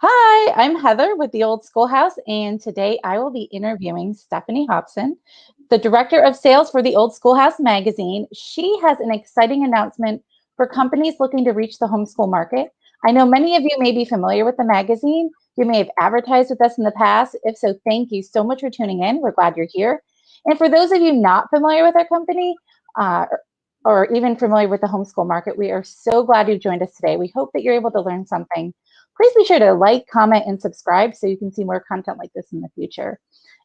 Hi, I'm Heather with the Old Schoolhouse, and today I will be interviewing Stephanie Hobson, the Director of Sales for the Old Schoolhouse magazine. She has an exciting announcement for companies looking to reach the homeschool market. I know many of you may be familiar with the magazine. You may have advertised with us in the past. If so, thank you so much for tuning in. We're glad you're here. And for those of you not familiar with our company, or even familiar with the homeschool market, we are so glad you joined us today. We hope that you're able to learn something. Please be sure to like, comment, and subscribe so you can see more content like this in the future.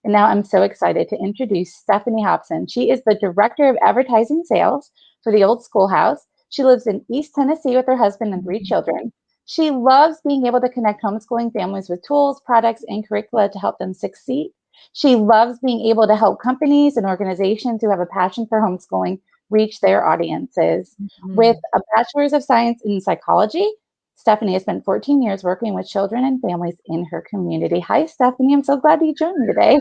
And now I'm so excited to introduce Stephanie Hobson. She is the Director of Advertising Sales for the Old Schoolhouse. She lives in East Tennessee with her husband and 3 children. She loves being able to connect homeschooling families with tools, products, and curricula to help them succeed. She loves being able to help companies and organizations who have a passion for homeschooling reach their audiences. With a bachelor's of science in psychology, Stephanie has spent 14 years working with children and families in her community. Hi, Stephanie. I'm so glad you joined me today.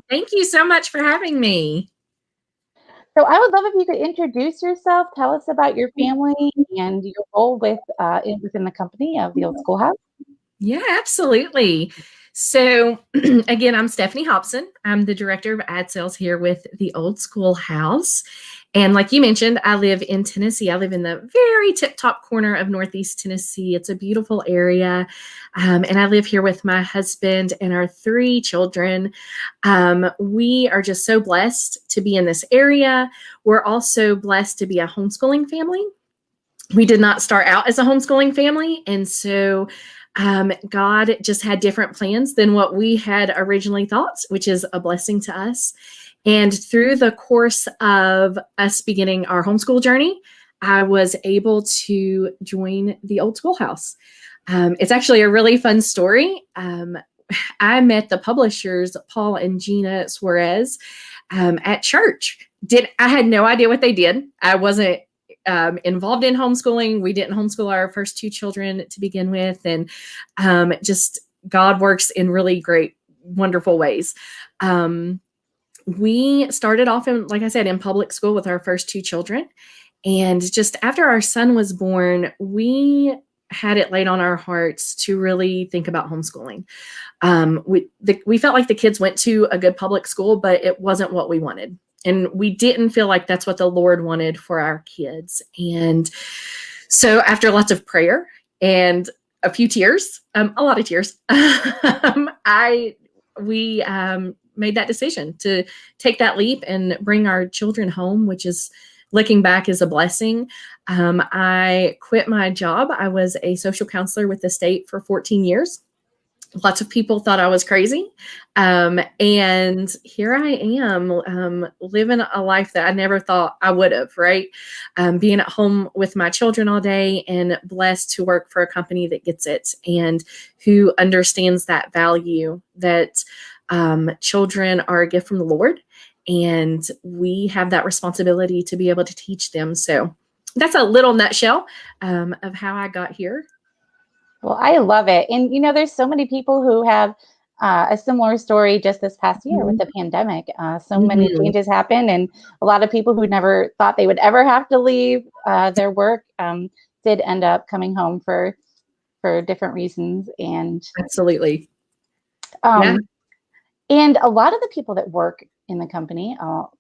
Thank you so much for having me. So I would love if you could introduce yourself, tell us about your family and your role within the company of the Old Schoolhouse. Yeah, absolutely. So again, I'm Stephanie Hobson. I'm the Director of Ad Sales here with the Old Schoolhouse. And like you mentioned, I live in Tennessee. I live in the very tip-top corner of Northeast Tennessee. It's a beautiful area. And I live here with my husband and our 3 children. We are just so blessed to be in this area. We're also blessed to be a homeschooling family. We did not start out as a homeschooling family. And so God just had different plans than what we had originally thought, which is a blessing to us. And through the course of us beginning our homeschool journey, I was able to join the Old Schoolhouse. It's actually a really fun story. I met the publishers, Paul and Gina Suarez, at church. I had no idea what they did. I wasn't involved in homeschooling. We didn't homeschool our first 2 children to begin with. And just God works in really great, wonderful ways. We started off like I said, in public school with our first 2 children. And just after our son was born, we had it laid on our hearts to really think about homeschooling. We felt like the kids went to a good public school, but it wasn't what we wanted. And we didn't feel like that's what the Lord wanted for our kids. And so after lots of prayer and a few tears, a lot of tears, we made that decision to take that leap and bring our children home, which is, looking back, is a blessing. I quit my job. I was a social counselor with the state for 14 years. Lots of people thought I was crazy. And here I am, living a life that I never thought I would have, right? Being at home with my children all day, and blessed to work for a company that gets it and who understands that value, that children are a gift from the Lord, and we have that responsibility to be able to teach them. So that's a little nutshell of how I got here. Well, I love it. And, there's so many people who have a similar story just this past year with the pandemic. So many changes happened, and a lot of people who never thought they would ever have to leave their work did end up coming home for different reasons. And absolutely. And a lot of the people that work in the company,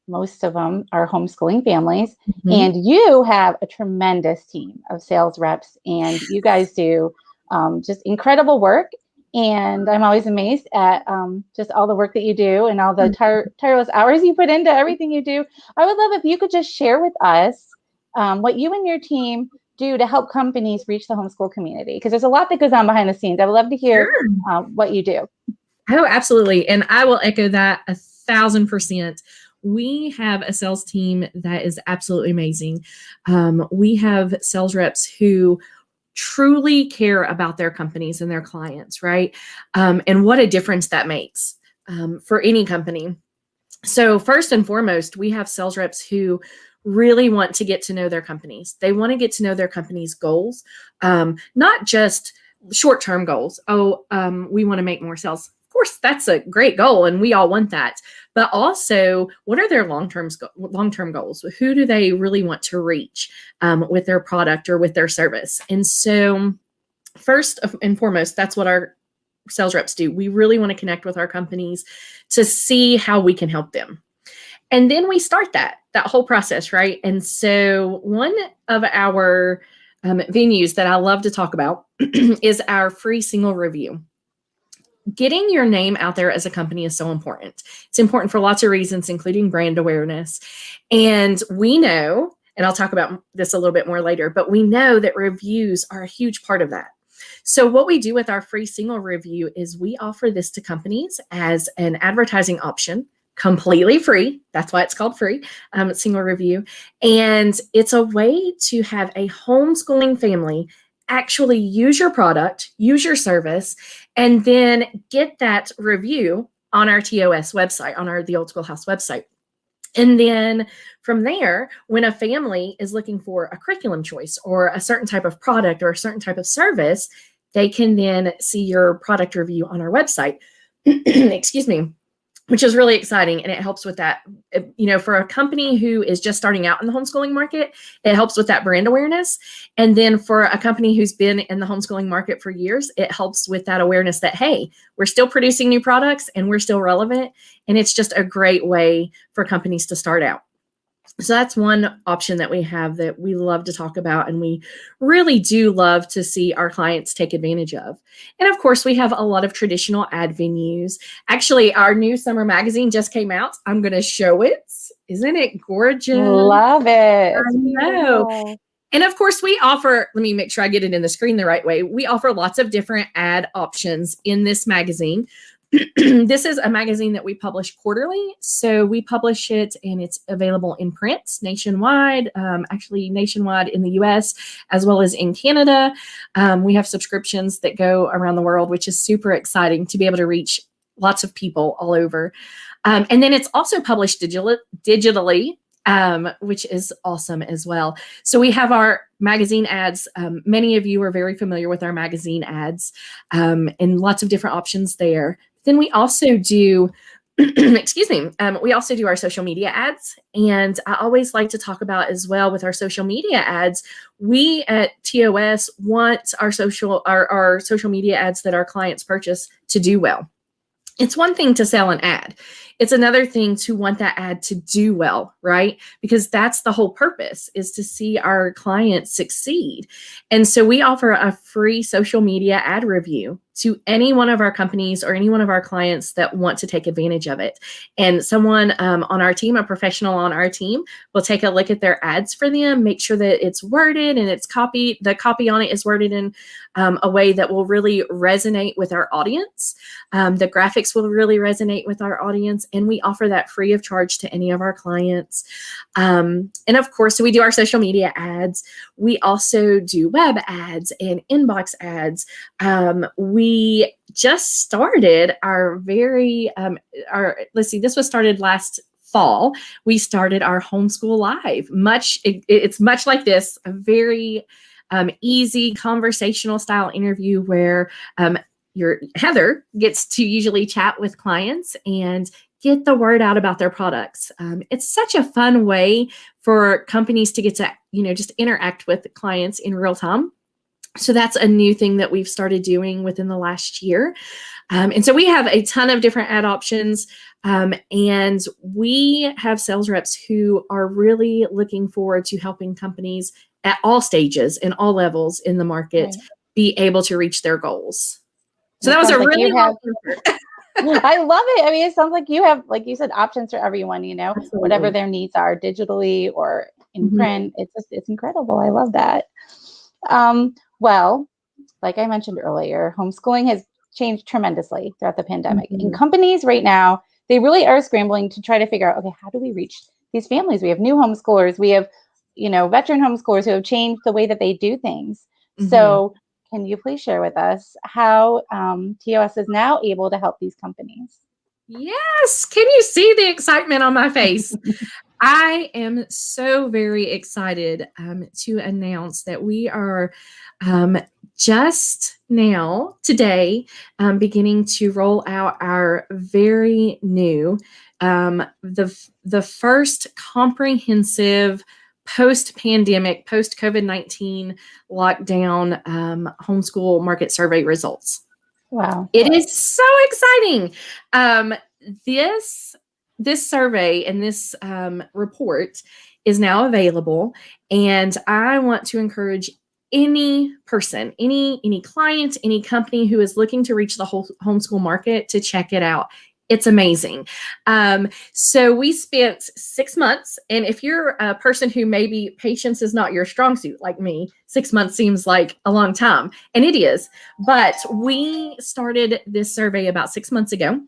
most of them are homeschooling families, and you have a tremendous team of sales reps, and you guys do just incredible work. And I'm always amazed at just all the work that you do and all the tireless hours you put into everything you do. I would love if you could just share with us what you and your team do to help companies reach the homeschool community, because there's a lot that goes on behind the scenes. I would love to hear what you do. Oh, absolutely. And I will echo that 1,000%. We have a sales team that is absolutely amazing. We have sales reps who truly care about their companies and their clients, right? And what a difference that makes for any company. So first and foremost, we have sales reps who really want to get to know their companies. They want to get to know their company's goals, not just short-term goals. We want to make more sales. Of course, that's a great goal, and we all want that. But also, what are their long-term goals? Who do they really want to reach with their product or with their service? And so, first and foremost, that's what our sales reps do. We really want to connect with our companies to see how we can help them. And then we start that whole process, right? And so one of our venues that I love to talk about is our free single review. Getting your name out there as a company is so important. It's important for lots of reasons, including brand awareness. And we know, and I'll talk about this a little bit more later, but we know that reviews are a huge part of that. So what we do with our free single review is we offer this to companies as an advertising option, completely free. That's why it's called free, single review. And it's a way to have a homeschooling family actually use your product, use your service, and then get that review on our TOS website, on the Old Schoolhouse website. And then from there, when a family is looking for a curriculum choice or a certain type of product or a certain type of service, they can then see your product review on our website. Excuse me. Which is really exciting. And it helps with that, for a company who is just starting out in the homeschooling market, it helps with that brand awareness. And then for a company who's been in the homeschooling market for years, it helps with that awareness that, hey, we're still producing new products and we're still relevant. And it's just a great way for companies to start out. So that's one option that we have that we love to talk about, and we really do love to see our clients take advantage of. And of course, we have a lot of traditional ad venues. Actually, our new summer magazine just came out. I'm going to show it. Isn't it gorgeous? Love it. I know. And of course, we offer, let me make sure I get it in the screen the right way. We offer lots of different ad options in this magazine. This is a magazine that we publish quarterly. So we publish it and it's available in print nationwide, actually nationwide in the US, as well as in Canada. We have subscriptions that go around the world, which is super exciting to be able to reach lots of people all over. And then it's also published digitally, which is awesome as well. So we have our magazine ads. Many of you are very familiar with our magazine ads, and lots of different options there. Then we also do, excuse me, we also do our social media ads. And I always like to talk about as well with our social media ads, we at TOS want our social media ads that our clients purchase to do well. It's one thing to sell an ad. It's another thing to want that ad to do well, right? Because that's the whole purpose, is to see our clients succeed. And so we offer a free social media ad review to any one of our companies or any one of our clients that want to take advantage of it. And someone on our team, a professional on our team, will take a look at their ads for them, make sure that it's worded and the copy on it is worded in a way that will really resonate with our audience. The graphics will really resonate with our audience, and we offer that free of charge to any of our clients. And of course, so we do our social media ads. We also do web ads and inbox ads. We just started this was started last fall. We started our Homeschool Live. It's much like this, a very easy conversational style interview where your Heather gets to usually chat with clients and get the word out about their products. It's such a fun way for companies to get to, just interact with clients in real time. So that's a new thing that we've started doing within the last year. And so we have a ton of different ad options. And we have sales reps who are really looking forward to helping companies at all stages and all levels in the market be able to reach their goals. So that was a really long answer. I love it. I mean, it sounds like you have, like you said, options for everyone, Absolutely. Whatever their needs are, digitally or in print. It's incredible. I love that. Well, like I mentioned earlier, homeschooling has changed tremendously throughout the pandemic. And companies right now, they really are scrambling to try to figure out, okay, how do we reach these families? We have new homeschoolers. We have, veteran homeschoolers who have changed the way that they do things. So can you please share with us how TOS is now able to help these companies? Yes. Can you see the excitement on my face? I am so very excited to announce that we are just now, today, beginning to roll out our very new, the first comprehensive post-pandemic, post-COVID-19 lockdown homeschool market survey results. Wow. It is so exciting. This survey and this report is now available, and I want to encourage any person, any client, any company who is looking to reach the whole homeschool market to check it out. It's amazing. So we spent 6 months, and if you're a person who maybe patience is not your strong suit like me, 6 months seems like a long time, and it is. But we started this survey about 6 months ago,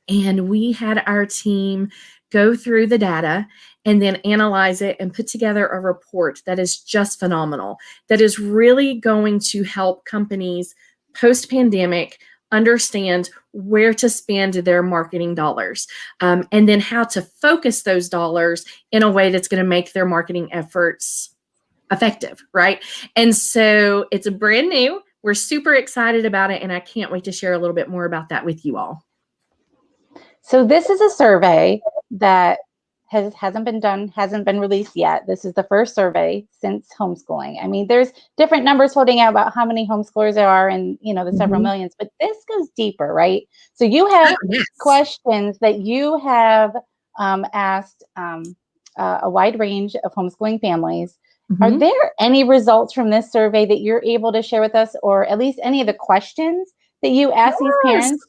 and we had our team go through the data and then analyze it and put together a report that is just phenomenal, that is really going to help companies post-pandemic understand where to spend their marketing dollars, and then how to focus those dollars in a way that's going to make their marketing efforts effective, right? And so it's brand new. We're super excited about it, and I can't wait to share a little bit more about that with you all. So this is a survey that hasn't been released yet. This is the first survey since homeschooling. I mean, there's different numbers floating out about how many homeschoolers there are, and the several millions, but this goes deeper, right? So you have questions that you have asked a wide range of homeschooling families. Are there any results from this survey that you're able to share with us, or at least any of the questions that you ask these parents?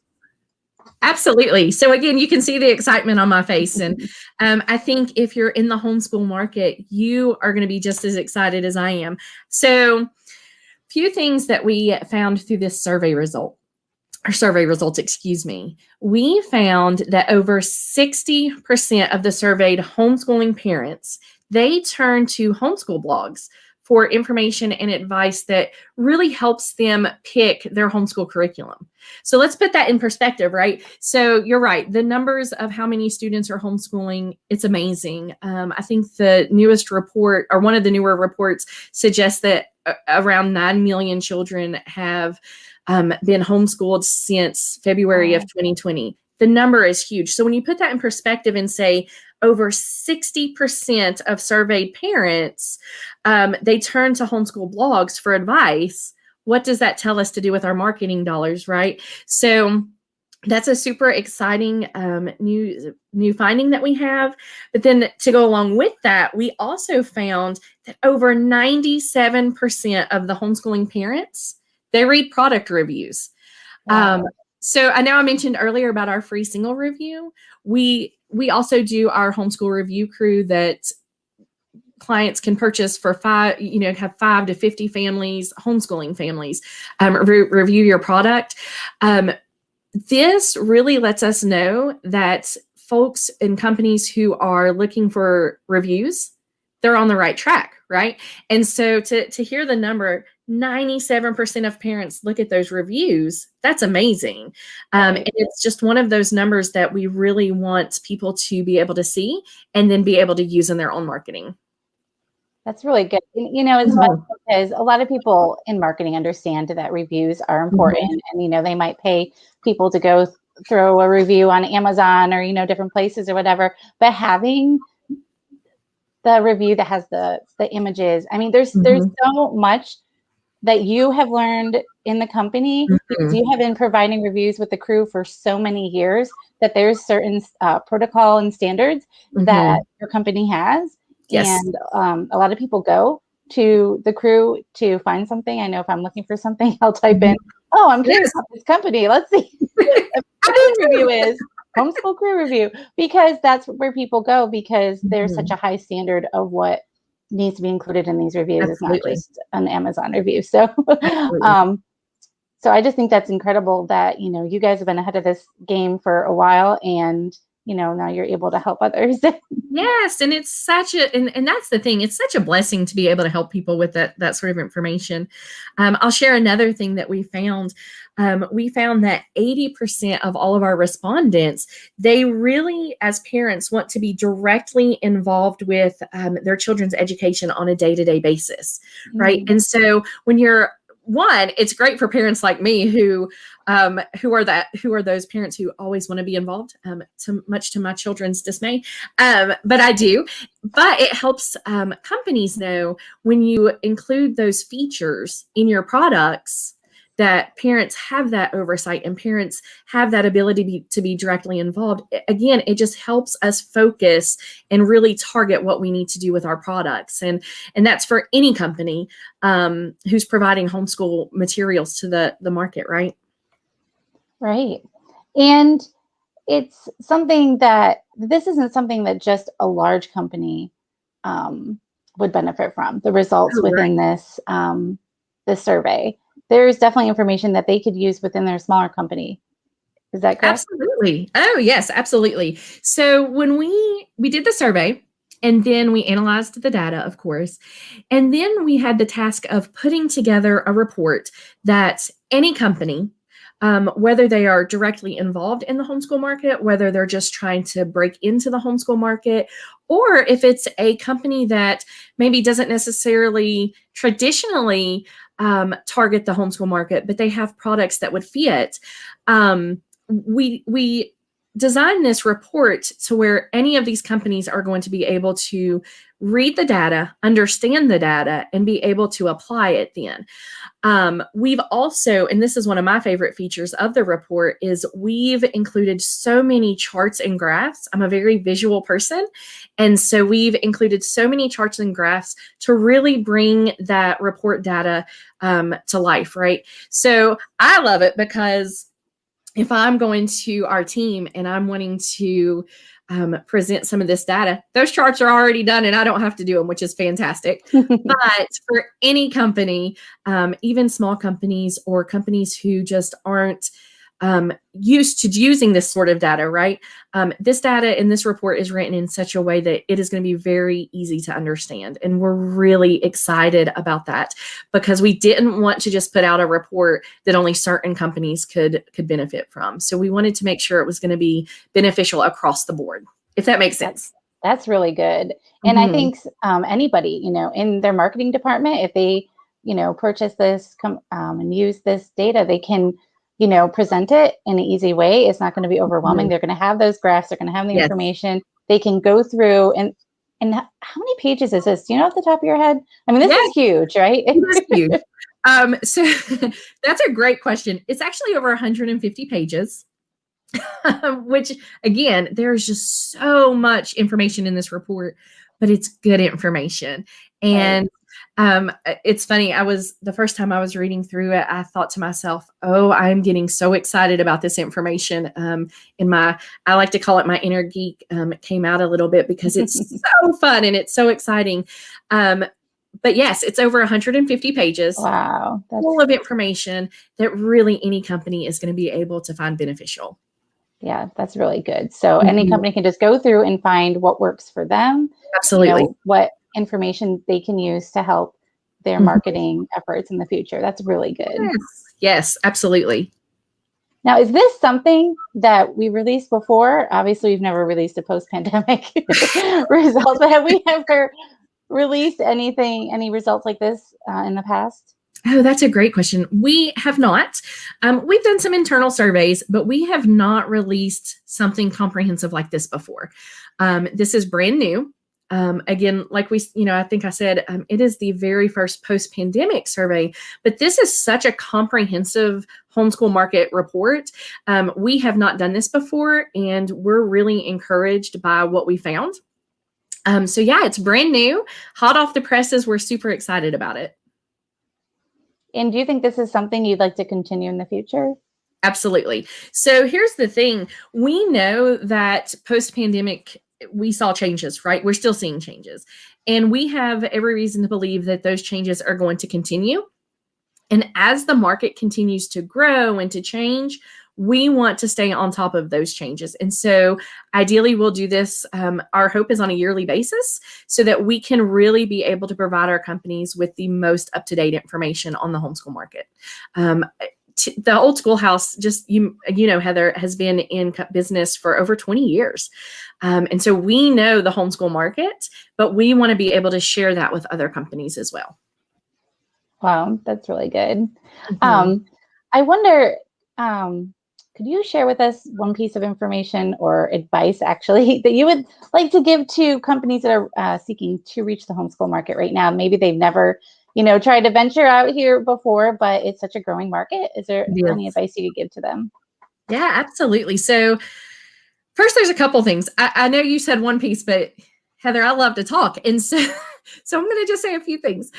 Absolutely. So again, you can see the excitement on my face. And I think if you're in the homeschool market, you are going to be just as excited as I am. So a few things that we found through this survey results, excuse me. We found that over 60% of the surveyed homeschooling parents, they turn to homeschool blogs for information and advice that really helps them pick their homeschool curriculum. So let's put that in perspective, right? So you're right. The numbers of how many students are homeschooling, it's amazing. I think the newest report, or one of the newer reports, suggests that around 9 million children have been homeschooled since February of 2020. The number is huge. So when you put that in perspective and say over 60% of surveyed parents, they turn to homeschool blogs for advice, what does that tell us to do with our marketing dollars, right? So that's a super exciting new finding that we have. But then to go along with that, we also found that over 97% of the homeschooling parents, they read product reviews. Wow. So I know I mentioned earlier about our free single review. We also do our Homeschool Review Crew that clients can purchase for have 5 to 50 families, homeschooling families, review your product. This really lets us know that folks and companies who are looking for reviews, they're on the right track, right? And so to hear the number, 97% of parents look at those reviews, that's amazing. And it's just one of those numbers that we really want people to be able to see and then be able to use in their own marketing. That's really good. It's fun because a lot of people in marketing understand that reviews are important, and they might pay people to go throw a review on Amazon or different places or whatever. But having the review that has the images, I mean, there's so much that you have learned in the company because you have been providing reviews with the crew for so many years that there's certain protocol and standards that your company has. Yes. And a lot of people go to the crew to find something. I know if I'm looking for something, I'll type in, I'm curious about this company. Let's see what the review is. Homeschool Crew Review, because that's where people go, because there's such a high standard of what needs to be included in these reviews. Absolutely. It's not just an Amazon review. So, so I just think that's incredible that, you guys have been ahead of this game for a while, and, now you're able to help others. Yes. And it's such and that's the thing. It's such a blessing to be able to help people with that sort of information. I'll share another thing that we found. We found that 80% of all of our respondents, they really, as parents, want to be directly involved with their children's education on a day-to-day basis, right? And so when you're it's great for parents like me who are those parents who always want to be involved, much to my children's dismay. But I do. But it helps companies know when you include those features in your products that parents have that oversight and parents have that ability to be directly involved, again, it just helps us focus and really target what we need to do with our products. And that's for any company who's providing homeschool materials to the market, right? Right. And it's something that this isn't something that just a large company would benefit from. The results within this this survey, there's definitely information that they could use within their smaller company. Is that correct? Absolutely. Oh, yes, absolutely. So when we did the survey, and then we analyzed the data, of course, and then we had the task of putting together a report that any company, whether they are directly involved in the homeschool market, whether they're just trying to break into the homeschool market, or if it's a company that maybe doesn't necessarily traditionally target the homeschool market, but they have products that would fit. We designed this report to where any of these companies are going to be able to read the data, understand the data, and be able to apply it then. We've also, and this is one of my favorite features of the report, is we've included so many charts and graphs. I'm a very visual person. And so we've included so many charts and graphs to really bring that report data to life, right? So I love it because if I'm going to our team and I'm wanting to present some of this data, those charts are already done and I don't have to do them, which is fantastic. But for any company, even small companies or companies who just aren't used to using this sort of data, right? This data in this report is written in such a way that it is going to be very easy to understand. And we're really excited about that because we didn't want to just put out a report that only certain companies could benefit from. So we wanted to make sure it was going to be beneficial across the board, if that makes sense. That's really good. And I think anybody, in their marketing department, if they, purchase this and use this data, they can present it in an easy way. It's not going to be overwhelming. They're going to have those graphs. They're going to have the information. They can go through and how many pages is this? Do you know off the top of your head? I mean, this is huge, right? It is huge. So that's a great question. It's actually over 150 pages, which again, there's just so much information in this report, but it's good information. And it's funny. The first time I was reading through it, I thought to myself, oh, I'm getting so excited about this information. I like to call it my inner geek. It came out a little bit because it's so fun and it's so exciting. But yes, it's over 150 pages. Wow. That's full of information that really any company is going to be able to find beneficial. Yeah, that's really good. So any company can just go through and find what works for them. Absolutely. What information they can use to help their marketing efforts in the future. That's really good. Yes, absolutely. Now, is this something that we released before? Obviously, we've never released a post-pandemic results, but have we ever released any results like this in the past? Oh, that's a great question. We have not. We've done some internal surveys, but we have not released something comprehensive like this before. This is brand new. Again, like I think I said, it is the very first post-pandemic survey, but this is such a comprehensive homeschool market report. We have not done this before, and we're really encouraged by what we found. So yeah, it's brand new, hot off the presses. We're super excited about it. And do you think this is something you'd like to continue in the future? Absolutely. So here's the thing. We know that post-pandemic, we saw changes, right? We're still seeing changes. And we have every reason to believe that those changes are going to continue. And as the market continues to grow and to change, we want to stay on top of those changes. And so ideally we'll do this, our hope is on a yearly basis so that we can really be able to provide our companies with the most up-to-date information on the homeschool market. The old Schoolhouse, just Heather, has been in business for over 20 years. And so we know the homeschool market, but we want to be able to share that with other companies as well. Wow, that's really good. I wonder, could you share with us one piece of information or advice actually that you would like to give to companies that are seeking to reach the homeschool market right now? Maybe they've never tried to venture out here before, but it's such a growing market. Is there Yes. any advice you could give to them? Yeah, absolutely. So first, there's a couple things. I know you said one piece, but Heather, I love to talk. And so, I'm going to just say a few things.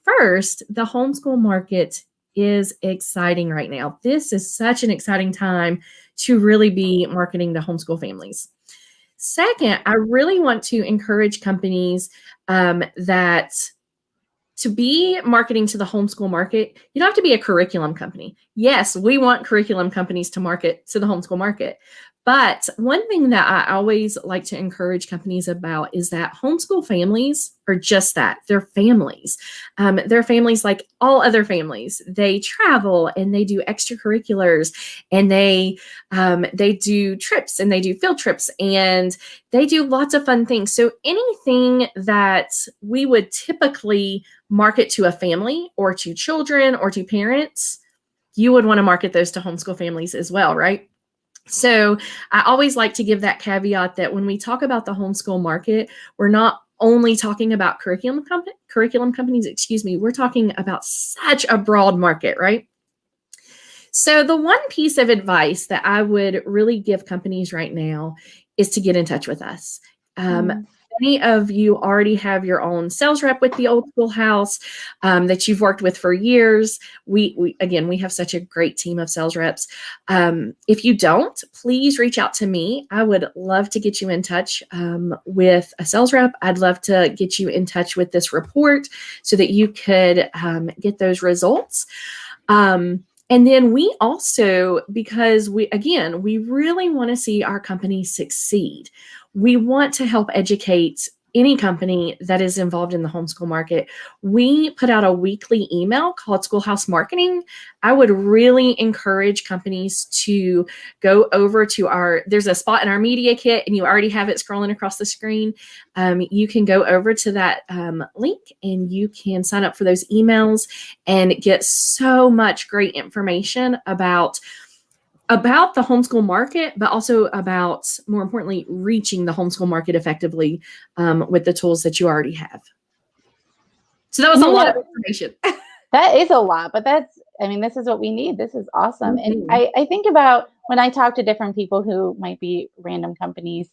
First, the homeschool market is exciting right now. This is such an exciting time to really be marketing to homeschool families. Second, I really want to encourage companies that to be marketing to the homeschool market, you don't have to be a curriculum company. Yes, we want curriculum companies to market to the homeschool market. But one thing that I always like to encourage companies about is that homeschool families are just that. They're families. They're families like all other families. They travel and they do extracurriculars, and they do trips and they do field trips and they do lots of fun things. So anything that we would typically market to a family or to children or to parents, you would want to market those to homeschool families as well, right? So I always like to give that caveat that when we talk about the homeschool market, we're not only talking about curriculum companies, we're talking about such a broad market, right? So the one piece of advice that I would really give companies right now is to get in touch with us. Many of you already have your own sales rep with the Old Schoolhouse that you've worked with for years. We have such a great team of sales reps. If you don't, please reach out to me. I would love to get you in touch with a sales rep. I'd love to get you in touch with this report so that you could get those results. And then we also, because we really want to see our company succeed. We want to help educate any company that is involved in the homeschool market. We put out a weekly email called Schoolhouse Marketing. I would really encourage companies to go over to there's a spot in our media kit, and you already have it scrolling across the screen. You can go over to that link and you can sign up for those emails and get so much great information about the homeschool market, but also about, more importantly, reaching the homeschool market effectively with the tools that you already have. So that was a lot of information. That is a lot, but this is what we need. This is awesome. Mm-hmm. And I think about when I talk to different people who might be random companies,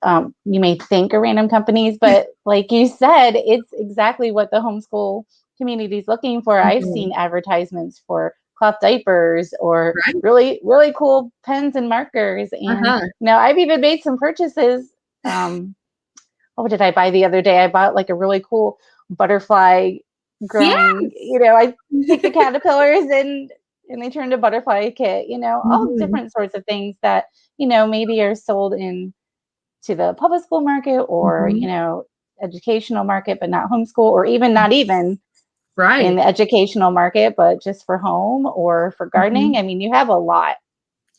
you may think are random companies, but like you said, it's exactly what the homeschool community is looking for. Mm-hmm. I've seen advertisements for cloth diapers or really, really cool pens and markers. And I've even made some purchases. What did I buy the other day? I bought like a really cool butterfly growing, I take the caterpillars and they turn into butterfly kit, all different sorts of things that, maybe are sold in to the public school market or, educational market, but not homeschool, or even not even in the educational market, but just for home or for gardening. You have a lot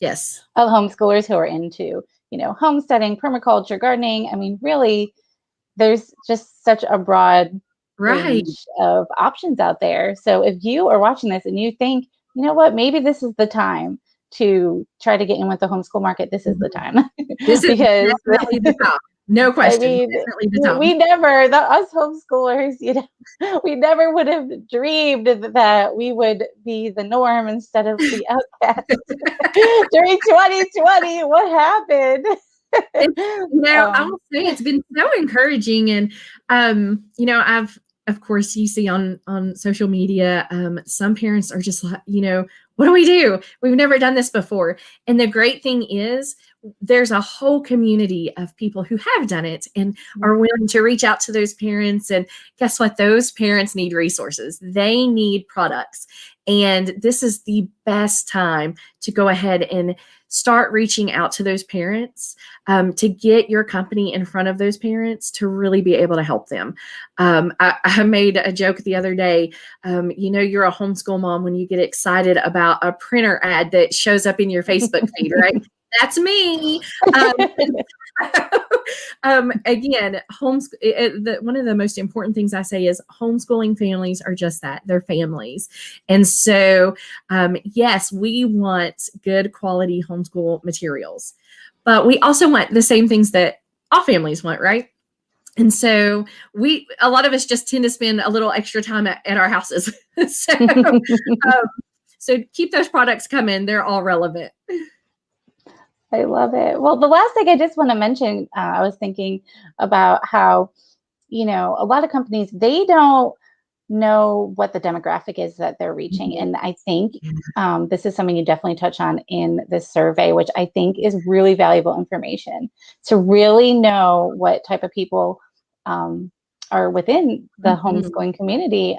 of homeschoolers who are into, homesteading, permaculture, gardening. Really, there's just such a broad range of options out there. So if you are watching this and you think, you know what, maybe this is the time to try to get in with the homeschool market, this is the time. This is because definitely the time. No question. Us homeschoolers, we never would have dreamed that we would be the norm instead of the outcast. During 2020, what happened? I will say it's been so encouraging. And, of course, you see on social media, some parents are just like, what do we do? We've never done this before. And the great thing is there's a whole community of people who have done it and are willing to reach out to those parents. And guess what? Those parents need resources. They need products. And this is the best time to go ahead and start reaching out to those parents, to get your company in front of those parents to really be able to help them. I made a joke the other day. You're a homeschool mom when you get excited about a printer ad that shows up in your Facebook feed, right? That's me. Again, one of the most important things I say is homeschooling families are just that. They're families. And so, yes, we want good quality homeschool materials, but we also want the same things that all families want, right? And so a lot of us just tend to spend a little extra time at our houses. So keep those products coming. They're all relevant. I love it. Well, the last thing I just want to mention, I was thinking about how, a lot of companies, they don't know what the demographic is that they're reaching. Mhm. And I think this is something you definitely touch on in this survey, which I think is really valuable information to really know what type of people are within the Mhm. homeschooling community,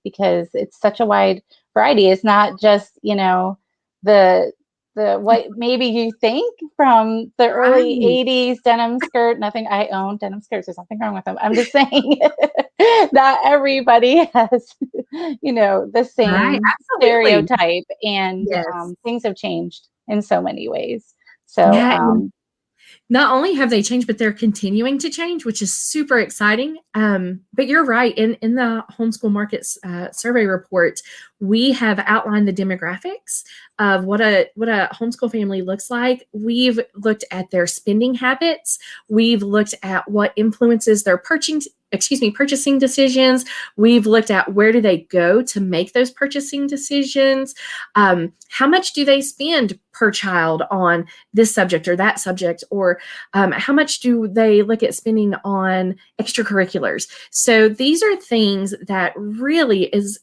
because it's such a wide variety. It's not just, the what maybe you think from the early Right. 80s denim skirt. Nothing, I own denim skirts. There's nothing wrong with them. I'm just saying not everybody has, the Right. same Absolutely. stereotype, and Yes. things have changed in so many ways. So, Yeah. Not only have they changed, but they're continuing to change, which is super exciting. But you're right. In the homeschool markets survey report, we have outlined the demographics of what a homeschool family looks like. We've looked at their spending habits. We've looked at what influences their purchasing decisions. We've looked at where do they go to make those purchasing decisions. How much do they spend per child on this subject or that subject, or how much do they look at spending on extracurriculars? So these are things that really is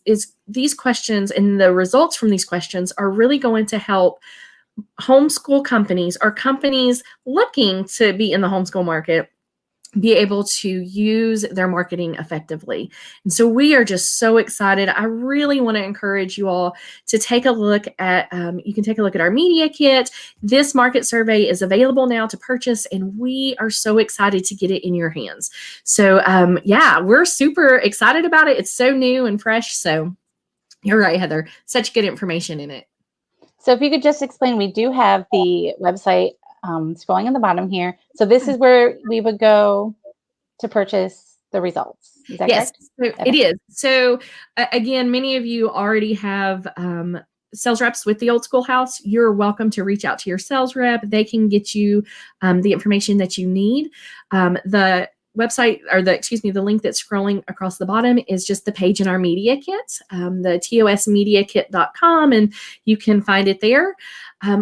these questions and the results from these questions are really going to help homeschool companies or companies looking to be in the homeschool market be able to use their marketing effectively. And so we are just so excited. I really want to encourage you all to take a look at, you can take a look at our media kit. This market survey is available now to purchase, and we are so excited to get it in your hands. So yeah, we're super excited about it. It's so new and fresh. So you're right, Heather, such good information in it. So if you could just explain, we do have the website scrolling on the bottom here. So this is where we would go to purchase the results. Is that Yes, correct? so it is. So again, many of you already have sales reps with the Old Schoolhouse. You're welcome to reach out to your sales rep. They can get you the information that you need. The website, or the link that's scrolling across the bottom is just the page in our media kit, the tosmediakit.com, and you can find it there.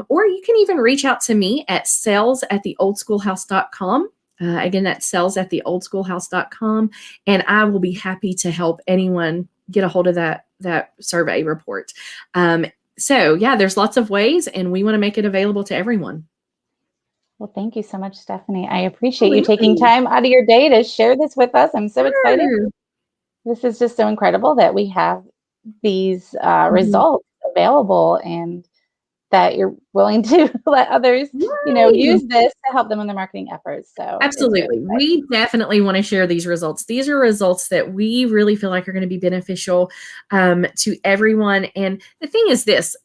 Or you can even reach out to me at sales@theoldschoolhouse.com. Again, that's sales@theoldschoolhouse.com, and I will be happy to help anyone get a hold of that survey report. So yeah, there's lots of ways, and we want to make it available to everyone. Well, thank you so much, Stephanie. I appreciate you taking time out of your day to share this with us. I'm so excited. This is just so incredible that we have these results available, and that you're willing to let others, use this to help them in their marketing efforts. So Absolutely. We definitely want to share these results. These are results that we really feel like are going to be beneficial to everyone. And the thing is this,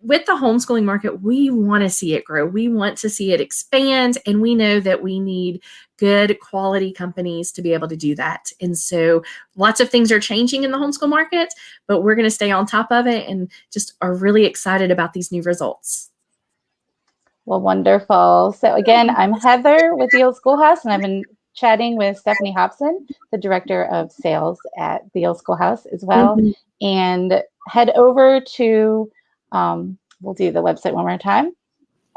with the homeschooling market, we want to see it grow. We want to see it expand. And we know that we need good quality companies to be able to do that. And so lots of things are changing in the homeschool market, but we're going to stay on top of it and just are really excited about these new results. Well, wonderful. So again, I'm Heather with the Old Schoolhouse, and I've been chatting with Stephanie Hobson, the Director of Sales at the Old Schoolhouse as well. Mhm. And head over to, we'll do the website one more time,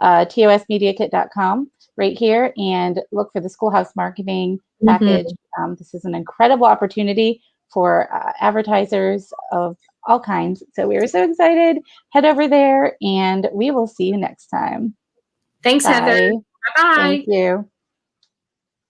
tosmediakit.com right here, and look for the Schoolhouse Marketing package. This is an incredible opportunity for advertisers of all kinds. So we are so excited. Head over there, and we will see you next time. Thanks, Bye. Heather. Bye-bye. Thank you.